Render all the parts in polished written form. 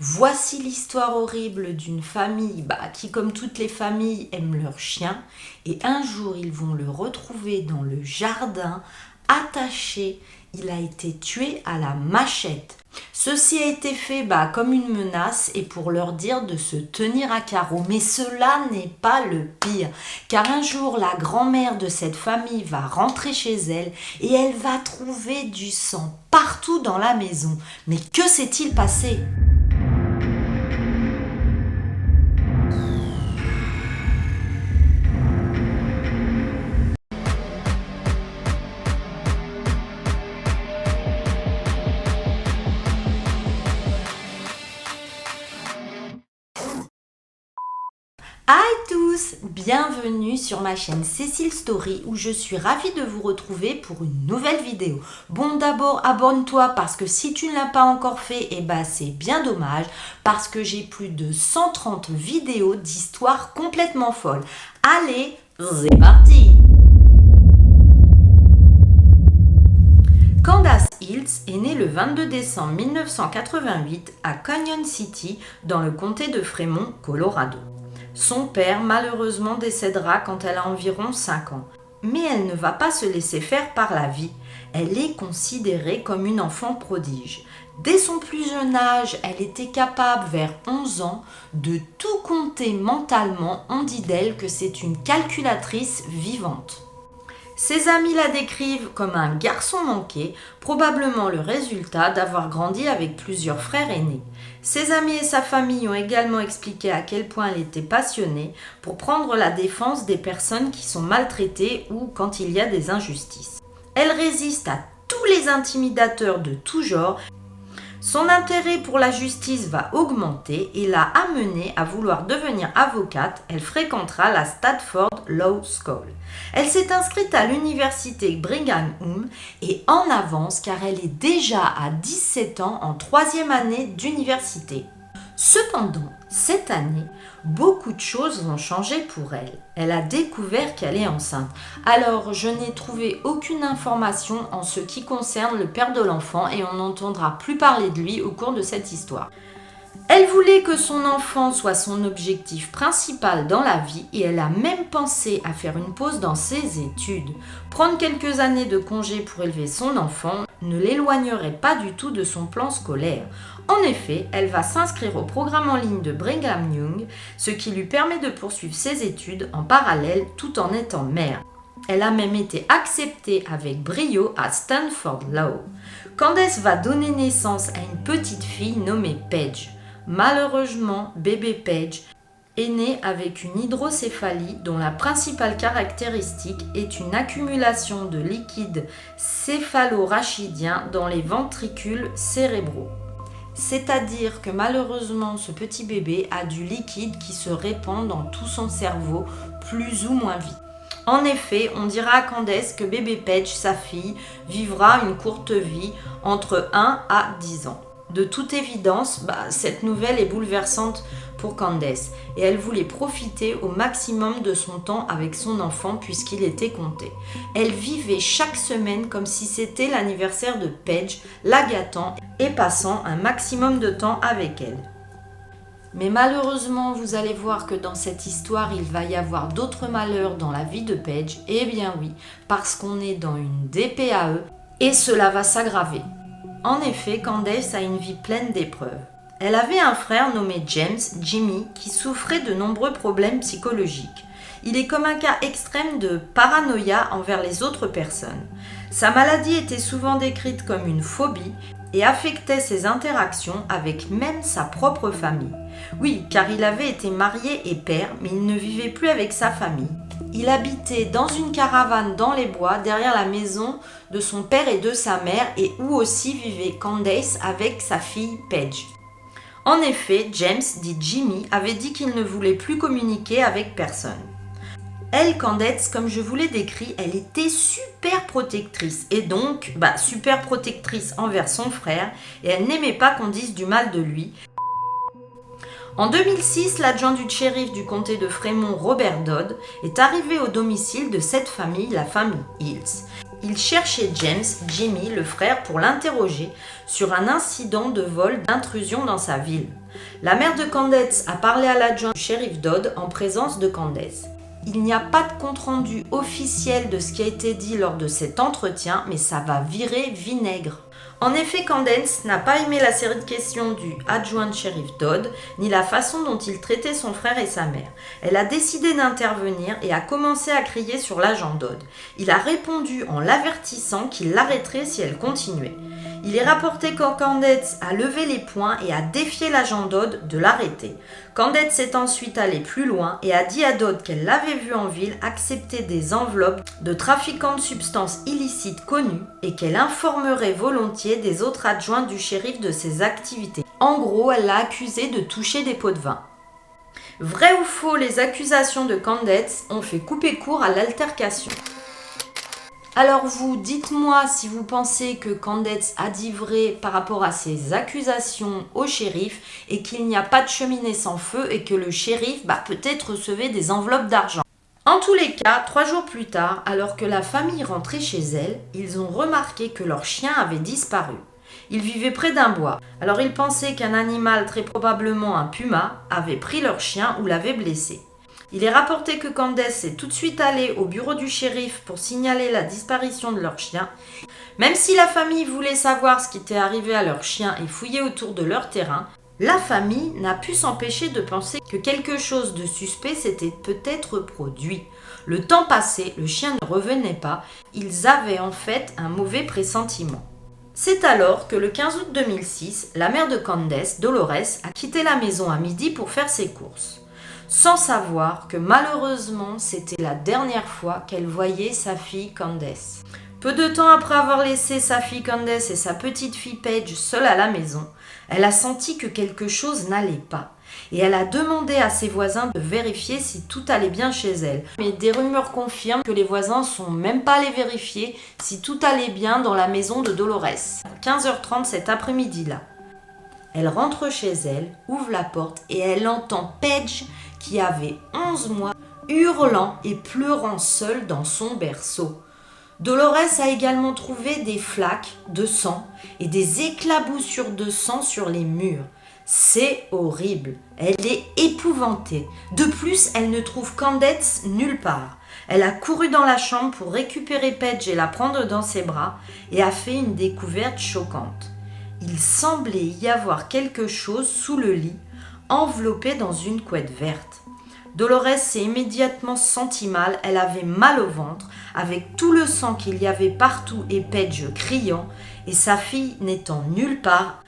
Voici l'histoire horrible d'une famille qui, comme toutes les familles, aime leur chien. Et un jour, ils vont le retrouver dans le jardin, attaché. Il a été tué à la machette. Ceci a été fait comme une menace et pour leur dire de se tenir à carreau. Mais cela n'est pas le pire, car un jour la grand-mère de cette famille va rentrer chez elle et elle va trouver du sang partout dans la maison. Mais que s'est-il passé ? Hi tous, bienvenue sur ma chaîne Cécile Story où je suis ravie de vous retrouver pour une nouvelle vidéo. Bon, d'abord abonne-toi parce que si tu ne l'as pas encore fait, c'est bien dommage parce que j'ai plus de 130 vidéos d'histoires complètement folles. Allez, c'est parti! Candace Hills est née le 22 décembre 1988 à Canyon City dans le comté de Fremont, Colorado. Son père, malheureusement, décédera quand elle a environ 5 ans. Mais elle ne va pas se laisser faire par la vie. Elle est considérée comme une enfant prodige. Dès son plus jeune âge, elle était capable, vers 11 ans, de tout compter mentalement. On dit d'elle que c'est une calculatrice vivante. Ses amis la décrivent comme un garçon manqué, probablement le résultat d'avoir grandi avec plusieurs frères aînés. Ses amis et sa famille ont également expliqué à quel point elle était passionnée pour prendre la défense des personnes qui sont maltraitées ou quand il y a des injustices. Elle résiste à tous les intimidateurs de tout genre. Son intérêt pour la justice va augmenter et l'a amenée à vouloir devenir avocate. Elle fréquentera la Stanford Law School. Elle s'est inscrite à l'université Brigham Young et en avance car elle est déjà à 17 ans en 3e année d'université. Cependant, cette année, beaucoup de choses vont changer pour elle. Elle a découvert qu'elle est enceinte. Alors, je n'ai trouvé aucune information en ce qui concerne le père de l'enfant et on n'entendra plus parler de lui au cours de cette histoire. Elle voulait que son enfant soit son objectif principal dans la vie et elle a même pensé à faire une pause dans ses études. Prendre quelques années de congé pour élever son enfant ne l'éloignerait pas du tout de son plan scolaire. En effet, elle va s'inscrire au programme en ligne de Brigham Young, ce qui lui permet de poursuivre ses études en parallèle tout en étant mère. Elle a même été acceptée avec brio à Stanford Law. Candace va donner naissance à une petite fille nommée Paige. Malheureusement, bébé Paige est née avec une hydrocéphalie dont la principale caractéristique est une accumulation de liquide céphalorachidien dans les ventricules cérébraux. C'est-à-dire que malheureusement, ce petit bébé a du liquide qui se répand dans tout son cerveau plus ou moins vite. En effet, on dira à Candace que bébé Paige, sa fille, vivra une courte vie entre 1 à 10 ans. De toute évidence, cette nouvelle est bouleversante pour Candace et elle voulait profiter au maximum de son temps avec son enfant puisqu'il était compté. Elle vivait chaque semaine comme si c'était l'anniversaire de Paige, la gâtant et passant un maximum de temps avec elle. Mais malheureusement, vous allez voir que dans cette histoire, il va y avoir d'autres malheurs dans la vie de Paige. Eh bien oui, parce qu'on est dans une DPAE et cela va s'aggraver. En effet, Candace a une vie pleine d'épreuves. Elle avait un frère nommé James, Jimmy, qui souffrait de nombreux problèmes psychologiques. Il est comme un cas extrême de paranoïa envers les autres personnes. Sa maladie était souvent décrite comme une phobie et affectait ses interactions avec même sa propre famille. Oui, car il avait été marié et père, mais il ne vivait plus avec sa famille. Il habitait dans une caravane dans les bois derrière la maison de son père et de sa mère et où aussi vivait Candace avec sa fille Paige. En effet, James, dit Jimmy, avait dit qu'il ne voulait plus communiquer avec personne. Elle, Candace, comme je vous l'ai décrit, elle était super protectrice et donc super protectrice envers son frère et elle n'aimait pas qu'on dise du mal de lui. En 2006, l'adjoint du shérif du comté de Fremont, Robert Dodd, est arrivé au domicile de cette famille, la famille Hills. Il cherchait Jimmy, le frère, pour l'interroger sur un incident de vol d'intrusion dans sa ville. La mère de Candace a parlé à l'adjoint du shérif Dodd en présence de Candace. Il n'y a pas de compte-rendu officiel de ce qui a été dit lors de cet entretien, mais ça va virer vinaigre. En effet, Candace n'a pas aimé la série de questions du adjoint de shérif Dodd, ni la façon dont il traitait son frère et sa mère. Elle a décidé d'intervenir et a commencé à crier sur l'agent Dodd. Il a répondu en l'avertissant qu'il l'arrêterait si elle continuait. Il est rapporté que Candace a levé les poings et a défié l'agent Dodd de l'arrêter. Candace est ensuite allée plus loin et a dit à Dodd qu'elle l'avait vu en ville accepter des enveloppes de trafiquants de substances illicites connus et qu'elle informerait volontiers des autres adjoints du shérif de ses activités. En gros, elle l'a accusé de toucher des pots de vin. Vrai ou faux, les accusations de Candace ont fait couper court à l'altercation. Alors vous, dites-moi si vous pensez que Candace a dit vrai par rapport à ses accusations au shérif et qu'il n'y a pas de cheminée sans feu et que le shérif peut-être recevait des enveloppes d'argent. En tous les cas, 3 jours plus tard, alors que la famille rentrait chez elle, ils ont remarqué que leur chien avait disparu. Ils vivaient près d'un bois, alors ils pensaient qu'un animal, très probablement un puma, avait pris leur chien ou l'avait blessé. Il est rapporté que Candace est tout de suite allée au bureau du shérif pour signaler la disparition de leur chien. Même si la famille voulait savoir ce qui était arrivé à leur chien et fouiller autour de leur terrain, la famille n'a pu s'empêcher de penser que quelque chose de suspect s'était peut-être produit. Le temps passé, le chien ne revenait pas, ils avaient en fait un mauvais pressentiment. C'est alors que le 15 août 2006, la mère de Candace, Dolores, a quitté la maison à midi pour faire ses courses, sans savoir que malheureusement c'était la dernière fois qu'elle voyait sa fille Candace. Peu de temps après avoir laissé sa fille Candace et sa petite fille Paige seules à la maison, elle a senti que quelque chose n'allait pas. Et elle a demandé à ses voisins de vérifier si tout allait bien chez elle. Mais des rumeurs confirment que les voisins ne sont même pas allés vérifier si tout allait bien dans la maison de Dolores. À 15h30 cet après-midi-là, elle rentre chez elle, ouvre la porte et elle entend Paige, qui avait 11 mois, hurlant et pleurant seule dans son berceau. Dolores a également trouvé des flaques de sang et des éclaboussures de sang sur les murs. C'est horrible. Elle est épouvantée. De plus, elle ne trouve Candace nulle part. Elle a couru dans la chambre pour récupérer Paige et la prendre dans ses bras et a fait une découverte choquante. Il semblait y avoir quelque chose sous le lit, enveloppé dans une couette verte. Dolores s'est immédiatement sentie mal, elle avait mal au ventre, avec tout le sang qu'il y avait partout et Paige criant, et sa fille n'étant nulle part.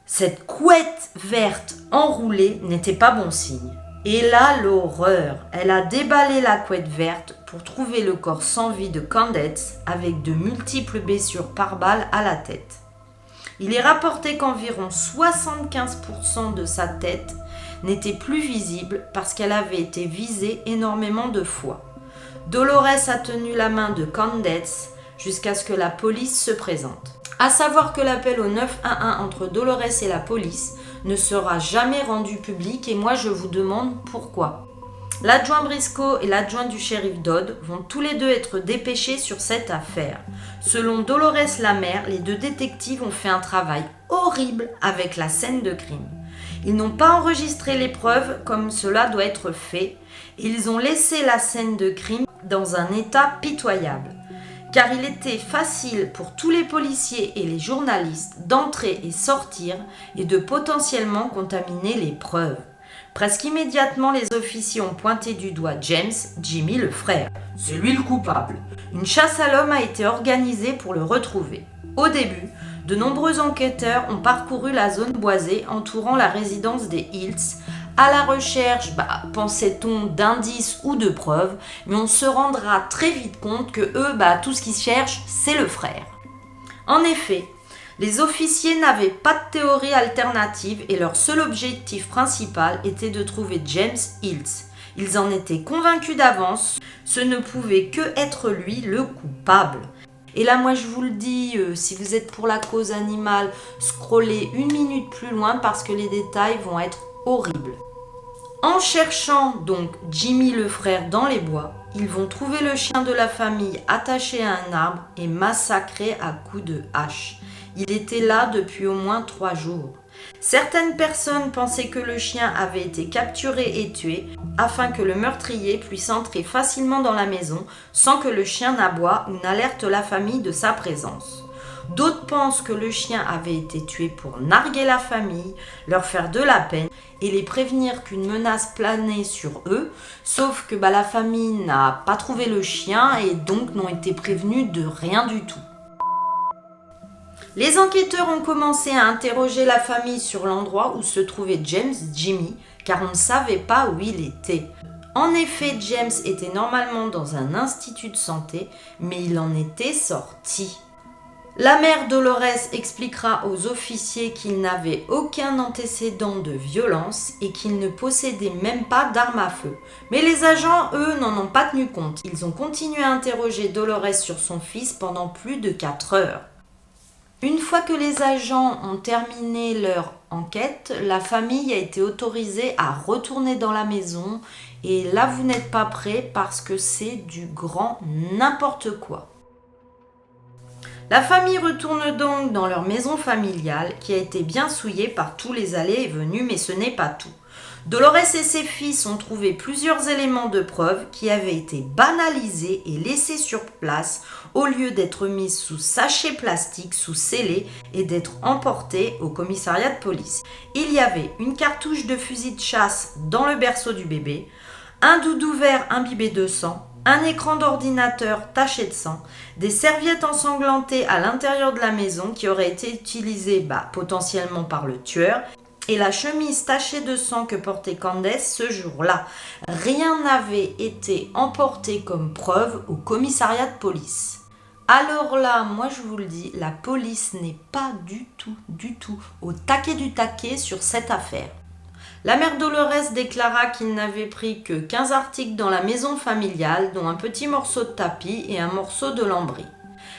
Cette couette verte enroulée n'était pas bon signe. Et là, l'horreur. Elle a déballé la couette verte pour trouver le corps sans vie de Candace avec de multiples blessures par balle à la tête. Il est rapporté qu'environ 75% de sa tête n'était plus visible parce qu'elle avait été visée énormément de fois. Dolores a tenu la main de Candace jusqu'à ce que la police se présente. À savoir que l'appel au 911 entre Dolores et la police ne sera jamais rendu public et moi je vous demande pourquoi. L'adjoint Briscoe et l'adjoint du shérif Dodd vont tous les deux être dépêchés sur cette affaire. Selon Dolores la mère, les 2 détectives ont fait un travail horrible avec la scène de crime. Ils n'ont pas enregistré les preuves comme cela doit être fait. Ils ont laissé la scène de crime dans un état pitoyable. Car il était facile pour tous les policiers et les journalistes d'entrer et sortir et de potentiellement contaminer les preuves. Presque immédiatement, les officiers ont pointé du doigt Jimmy le frère. C'est lui le coupable. Une chasse à l'homme a été organisée pour le retrouver. Au début, de nombreux enquêteurs ont parcouru la zone boisée entourant la résidence des Hills à la recherche, pensait-on, d'indices ou de preuves, mais on se rendra très vite compte que eux, tout ce qu'ils cherchent, c'est le frère. En effet, les officiers n'avaient pas de théorie alternative et leur seul objectif principal était de trouver James Hills. Ils en étaient convaincus d'avance, ce ne pouvait que être lui le coupable. Et là, moi, je vous le dis, si vous êtes pour la cause animale, scrollez 1 minute plus loin parce que les détails vont être horribles. En cherchant donc Jimmy le frère dans les bois, Ils vont trouver le chien de la famille attaché à un arbre et massacré à coups de hache. Il était là depuis au moins 3 jours. Certaines personnes pensaient que le chien avait été capturé et tué afin que le meurtrier puisse entrer facilement dans la maison sans que le chien n'aboie ou n'alerte la famille de sa présence. D'autres pensent que le chien avait été tué pour narguer la famille, leur faire de la peine et les prévenir qu'une menace planait sur eux, sauf que la famille n'a pas trouvé le chien et donc n'ont été prévenus de rien du tout. Les enquêteurs ont commencé à interroger la famille sur l'endroit où se trouvait James Jimmy, car on ne savait pas où il était. En effet, James était normalement dans un institut de santé, mais il en était sorti. La mère Dolores expliquera aux officiers qu'il n'avait aucun antécédent de violence et qu'il ne possédait même pas d'arme à feu. Mais les agents, eux, n'en ont pas tenu compte. Ils ont continué à interroger Dolores sur son fils pendant plus de 4 heures. Une fois que les agents ont terminé leur enquête, la famille a été autorisée à retourner dans la maison et là vous n'êtes pas prêts parce que c'est du grand n'importe quoi. La famille retourne donc dans leur maison familiale qui a été bien souillée par tous les allées et venues, mais ce n'est pas tout. Dolores et ses fils ont trouvé plusieurs éléments de preuve qui avaient été banalisés et laissés sur place au lieu d'être mis sous sachet plastique, sous scellé et d'être emportés au commissariat de police. Il y avait une cartouche de fusil de chasse dans le berceau du bébé, un doudou vert imbibé de sang, un écran d'ordinateur taché de sang, des serviettes ensanglantées à l'intérieur de la maison qui auraient été utilisées potentiellement par le tueur, et la chemise tachée de sang que portait Candace ce jour-là. Rien n'avait été emporté comme preuve au commissariat de police. Alors là, moi je vous le dis, la police n'est pas du tout au taquet du taquet sur cette affaire. La mère Dolores déclara qu'il n'avait pris que 15 articles dans la maison familiale, dont un petit morceau de tapis et un morceau de lambris.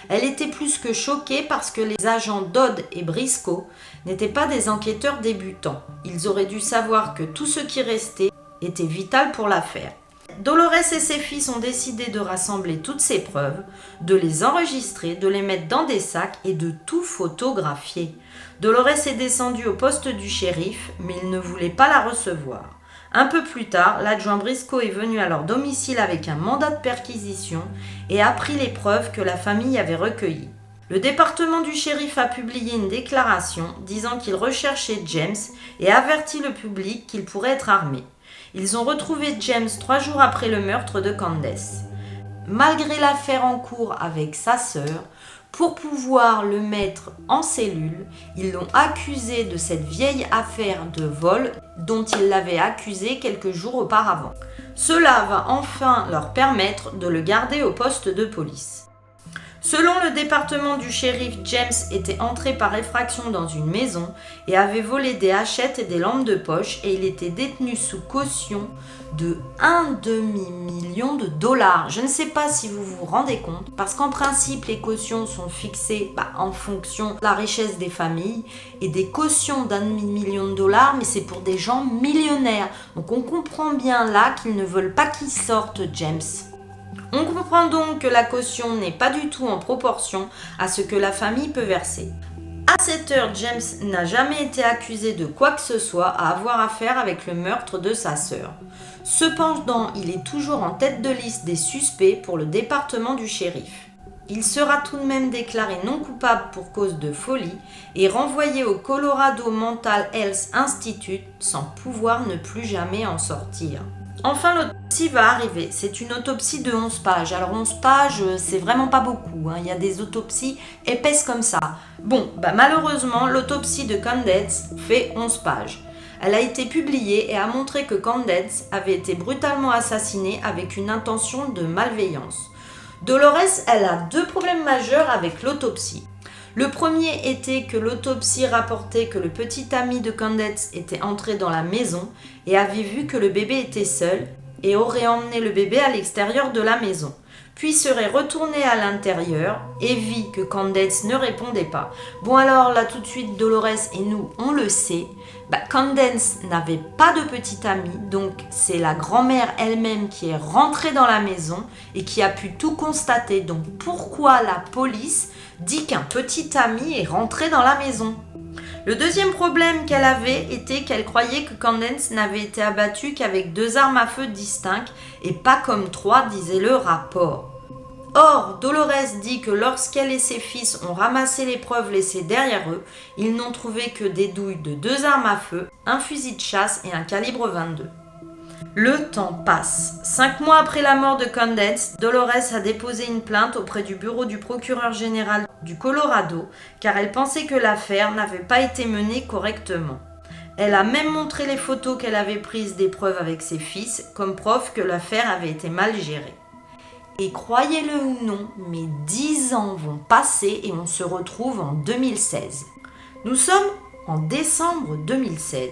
Elle était plus que choquée parce que les agents Dodd et Briscoe n'étaient pas des enquêteurs débutants. Ils auraient dû savoir que tout ce qui restait était vital pour l'affaire. Dolores et ses fils ont décidé de rassembler toutes ces preuves, de les enregistrer, de les mettre dans des sacs et de tout photographier. Dolores est descendue au poste du shérif, mais il ne voulait pas la recevoir. Un peu plus tard, l'adjoint Briscoe est venu à leur domicile avec un mandat de perquisition et a pris les preuves que la famille avait recueillies. Le département du shérif a publié une déclaration disant qu'il recherchait James et avertit le public qu'il pourrait être armé. Ils ont retrouvé James 3 jours après le meurtre de Candace. Malgré l'affaire en cours avec sa sœur, pour pouvoir le mettre en cellule, ils l'ont accusé de cette vieille affaire de vol dont il l'avait accusé quelques jours auparavant. Cela va enfin leur permettre de le garder au poste de police. Selon le département du shérif, James était entré par effraction dans une maison et avait volé des hachettes et des lampes de poche et il était détenu sous caution de $1,5 million. Je ne sais pas si vous vous rendez compte, parce qu'en principe, les cautions sont fixées en fonction de la richesse des familles et des cautions $1,5 million, mais c'est pour des gens millionnaires. Donc on comprend bien là qu'ils ne veulent pas qu'il sorte, James. On comprend donc que la caution n'est pas du tout en proportion à ce que la famille peut verser. À cette heure, James n'a jamais été accusé de quoi que ce soit à avoir affaire avec le meurtre de sa sœur. Cependant, il est toujours en tête de liste des suspects pour le département du shérif. Il sera tout de même déclaré non coupable pour cause de folie et renvoyé au Colorado Mental Health Institute sans pouvoir ne plus jamais en sortir. Enfin, l'autopsie va arriver. C'est une autopsie de 11 pages. Alors 11 pages, c'est vraiment pas beaucoup. Il y a des autopsies épaisses comme ça. Bon, malheureusement, l'autopsie de Candace fait 11 pages. Elle a été publiée et a montré que Candace avait été brutalement assassinée avec une intention de malveillance. Dolores, elle a 2 problèmes majeurs avec l'autopsie. Le premier était que l'autopsie rapportait que le petit ami de Candace était entré dans la maison et avait vu que le bébé était seul et aurait emmené le bébé à l'extérieur de la maison. puis serait retournée à l'intérieur et vit que Candace ne répondait pas. Bon alors là tout de suite Dolores et nous on le sait, Candace n'avait pas de petite amie, donc c'est la grand-mère elle-même qui est rentrée dans la maison et qui a pu tout constater. Donc pourquoi la police dit qu'un petit ami est rentré dans la maison? Le deuxième problème qu'elle avait était qu'elle croyait que Candace n'avait été abattue qu'avec 2 armes à feu distinctes et pas comme 3, disait le rapport. Or, Dolores dit que lorsqu'elle et ses fils ont ramassé les preuves laissées derrière eux, ils n'ont trouvé que des douilles de 2 armes à feu, un fusil de chasse et un calibre 22. Le temps passe. 5 mois après la mort de Candace, Dolores a déposé une plainte auprès du bureau du procureur général du Colorado car elle pensait que l'affaire n'avait pas été menée correctement. Elle a même montré les photos qu'elle avait prises des preuves avec ses fils comme preuve que l'affaire avait été mal gérée. Et croyez-le ou non, mais 10 ans vont passer et on se retrouve en 2016. Nous sommes en décembre 2016.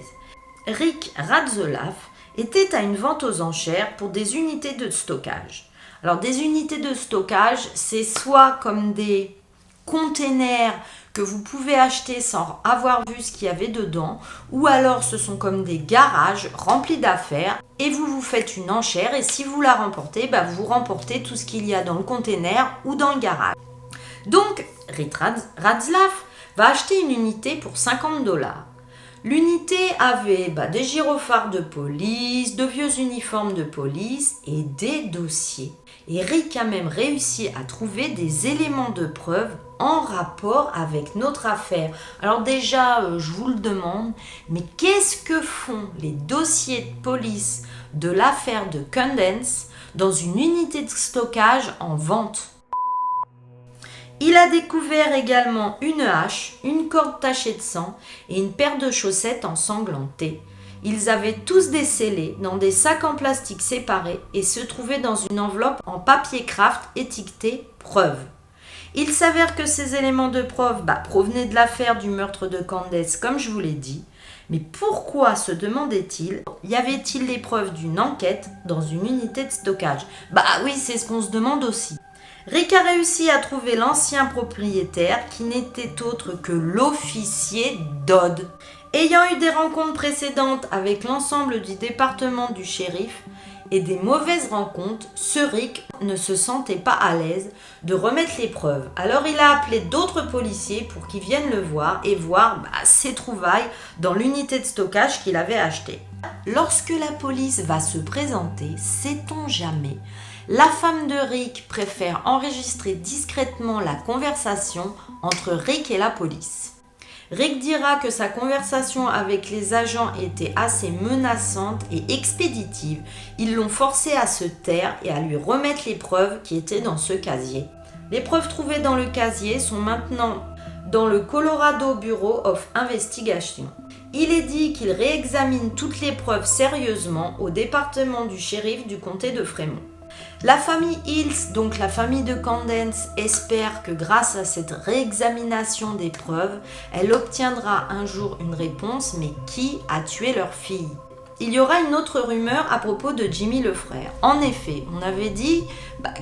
Rick Ratzlaff était à une vente aux enchères pour des unités de stockage. Alors des unités de stockage, c'est soit comme des containers que vous pouvez acheter sans avoir vu ce qu'il y avait dedans, ou alors ce sont comme des garages remplis d'affaires et vous vous faites une enchère et si vous la remportez, vous remportez tout ce qu'il y a dans le container ou dans le garage. Donc Rick Ratzlaff va acheter une unité pour $50. L'unité avait des gyrophares de police, de vieux uniformes de police et des dossiers. Et Rick a même réussi à trouver des éléments de preuve en rapport avec notre affaire. Alors déjà, je vous le demande, mais qu'est-ce que font les dossiers de police de l'affaire de Candace dans une unité de stockage en vente? Il a découvert également une hache, une corde tachée de sang et une paire de chaussettes ensanglantées. Ils avaient tous des scellés dans des sacs en plastique séparés et se trouvaient dans une enveloppe en papier craft étiquetée « Preuve ». Il s'avère que ces éléments de preuve provenaient de l'affaire du meurtre de Candace, comme je vous l'ai dit. Mais pourquoi, se demandait-il, y avait-il les preuves d'une enquête dans une unité de stockage? Oui, c'est ce qu'on se demande aussi. Rick a réussi à trouver l'ancien propriétaire qui n'était autre que l'officier Dodd. Ayant eu des rencontres précédentes avec l'ensemble du département du shérif et des mauvaises rencontres, ce Rick ne se sentait pas à l'aise de remettre les preuves. Alors il a appelé d'autres policiers pour qu'ils viennent le voir et voir ses trouvailles dans l'unité de stockage qu'il avait achetée. Lorsque la police va se présenter, sait-on jamais, la femme de Rick préfère enregistrer discrètement la conversation entre Rick et la police. Rick dira que sa conversation avec les agents était assez menaçante et expéditive. Ils l'ont forcé à se taire et à lui remettre les preuves qui étaient dans ce casier. Les preuves trouvées dans le casier sont maintenant dans le Colorado Bureau of Investigation. Il est dit qu'il réexamine toutes les preuves sérieusement au département du shérif du comté de Fremont. La famille Hills, donc la famille de Candace, espère que grâce à cette réexamination des preuves, elle obtiendra un jour une réponse, mais qui a tué leur fille? Il y aura une autre rumeur à propos de Jimmy le frère. En effet, on avait dit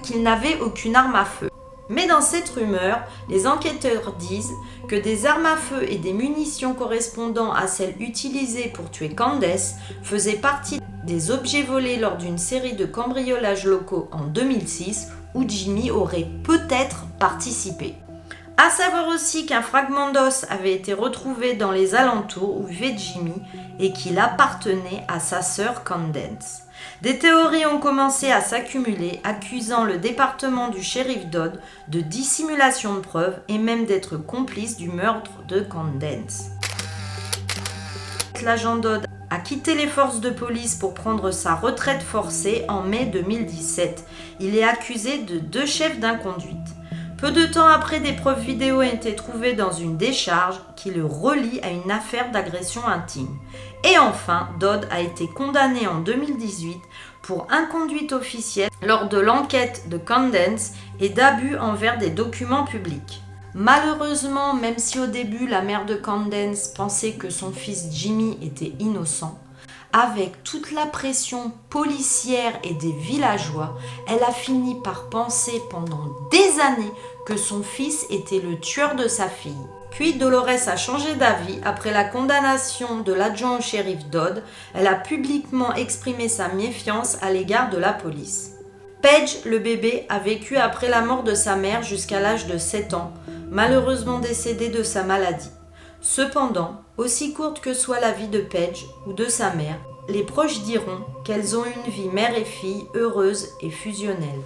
qu'il n'avait aucune arme à feu. Mais dans cette rumeur, les enquêteurs disent que des armes à feu et des munitions correspondant à celles utilisées pour tuer Candace faisaient partie des objets volés lors d'une série de cambriolages locaux en 2006 où Jimmy aurait peut-être participé. À savoir aussi qu'un fragment d'os avait été retrouvé dans les alentours où vivait Jimmy et qu'il appartenait à sa sœur Candace. Des théories ont commencé à s'accumuler, accusant le département du shérif Dodd de dissimulation de preuves et même d'être complice du meurtre de Candace. L'agent Dodd a quitté les forces de police pour prendre sa retraite forcée en mai 2017. Il est accusé de 2 chefs d'inconduite. Peu de temps après, des preuves vidéo ont été trouvées dans une décharge qui le relie à une affaire d'agression intime. Et enfin, Dodd a été condamné en 2018 pour inconduite officielle lors de l'enquête de Candace et d'abus envers des documents publics. Malheureusement, même si au début la mère de Candace pensait que son fils Jimmy était innocent, avec toute la pression policière et des villageois, elle a fini par penser pendant des années que son fils était le tueur de sa fille. Puis Dolores a changé d'avis après la condamnation de l'adjoint au shérif Dodd. Elle a publiquement exprimé sa méfiance à l'égard de la police. Paige, le bébé, a vécu après la mort de sa mère jusqu'à l'âge de 7 ans, malheureusement décédée de sa maladie. Cependant, aussi courte que soit la vie de Paige ou de sa mère, les proches diront qu'elles ont une vie mère et fille heureuse et fusionnelle.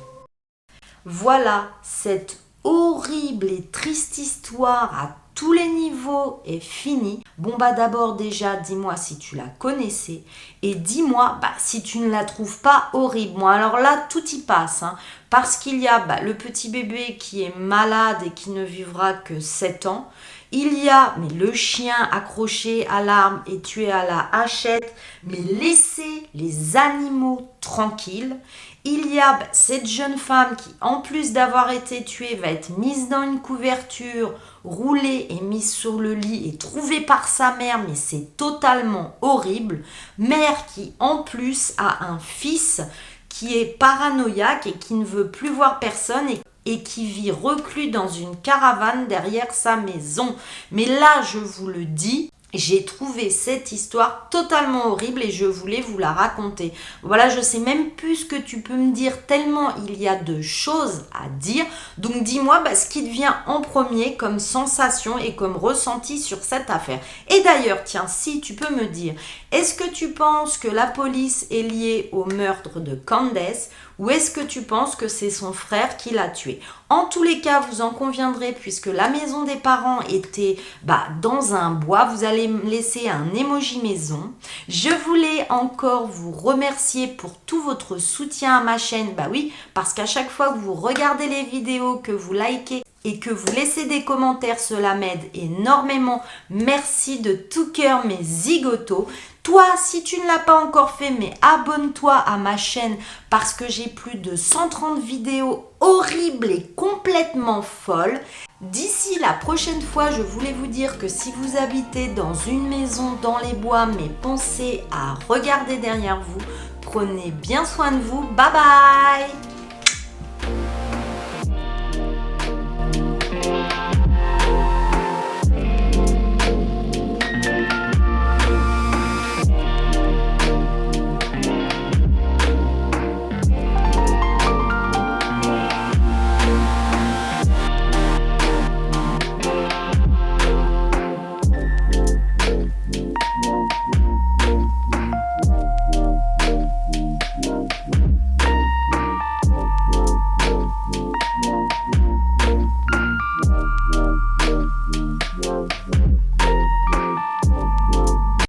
Voilà, cette horrible et triste histoire à tous les niveaux est finie. Bon d'abord déjà dis-moi si tu la connaissais et dis-moi si tu ne la trouves pas horrible. Moi alors là tout y passe parce qu'il y a le petit bébé qui est malade et qui ne vivra que 7 ans. Il y a le chien accroché à l'arbre et tué à la hachette, mais laissez les animaux tranquilles. Il y a cette jeune femme qui, en plus d'avoir été tuée, va être mise dans une couverture, roulée et mise sur le lit et trouvée par sa mère, mais c'est totalement horrible. Mère qui, en plus, a un fils qui est paranoïaque et qui ne veut plus voir personne et qui vit reclus dans une caravane derrière sa maison. Mais là, je vous le dis, j'ai trouvé cette histoire totalement horrible et je voulais vous la raconter. Voilà, je sais même plus ce que tu peux me dire tellement il y a de choses à dire. Donc dis-moi ce qui te vient en premier comme sensation et comme ressenti sur cette affaire. Et d'ailleurs, tiens, si tu peux me dire, est-ce que tu penses que la police est liée au meurtre de Candace ou est-ce que tu penses que c'est son frère qui l'a tué? En tous les cas, vous en conviendrez, puisque la maison des parents était dans un bois. Vous allez me laisser un emoji maison. Je voulais encore vous remercier pour tout votre soutien à ma chaîne. Oui, parce qu'à chaque fois que vous regardez les vidéos, que vous likez et que vous laissez des commentaires, cela m'aide énormément. Merci de tout cœur mes zigotos. Toi, si tu ne l'as pas encore fait, mais abonne-toi à ma chaîne parce que j'ai plus de 130 vidéos horribles et complètement folles. D'ici la prochaine fois, je voulais vous dire que si vous habitez dans une maison dans les bois, mais pensez à regarder derrière vous, prenez bien soin de vous. Bye bye!